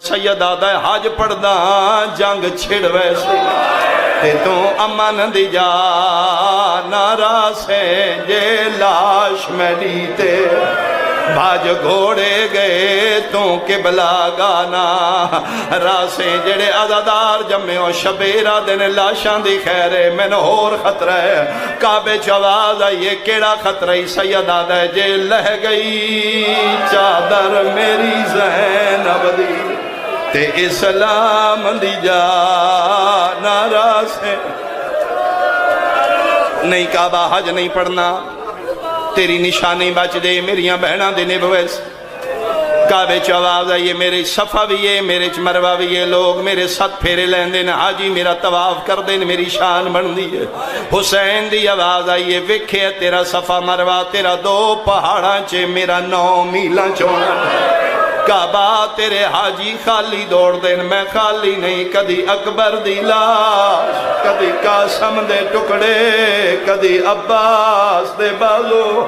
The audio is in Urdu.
سید آدھا حج پڑھدا جنگ چھڑ ویسے تے تو امن دی جا نارا سے جے لاش میری تے بھاج گھوڑے گئے تو قبلہ گانا راسیں جڑے عزادار جمعوں شبیرہ دن لاشاں دی خیرے میں نے اور خطرہ ہے کعبے چواز آئیے کیڑا خطرہ ہی سید آدھے جے لہ گئی چادر میری زینب دی تے اسلام دی جا نارا سے نہیں کعبہ حج نہیں پڑھنا تیری نشانی بچ دے میریاں بہناں دے نبویس کعبے چواز آئیے میرے صفحہ بھی ہے میرے مروہ بھی ہے لوگ میرے ساتھ پھیرے لین دین حاجی میرا طواف کر دین میری شان بن دی ہے حسین دی آواز آئیے وکھے تیرا صفحہ مروہ تیرا 2 پہاڑاں چے میرا 9 میلاں چونا کعبہ تیرے حاجی خالی دوڑ دین میں خالی نہیں کدی اکبر دی لاش کدی قاسم دے ٹکڑے کدی عباس دے بالو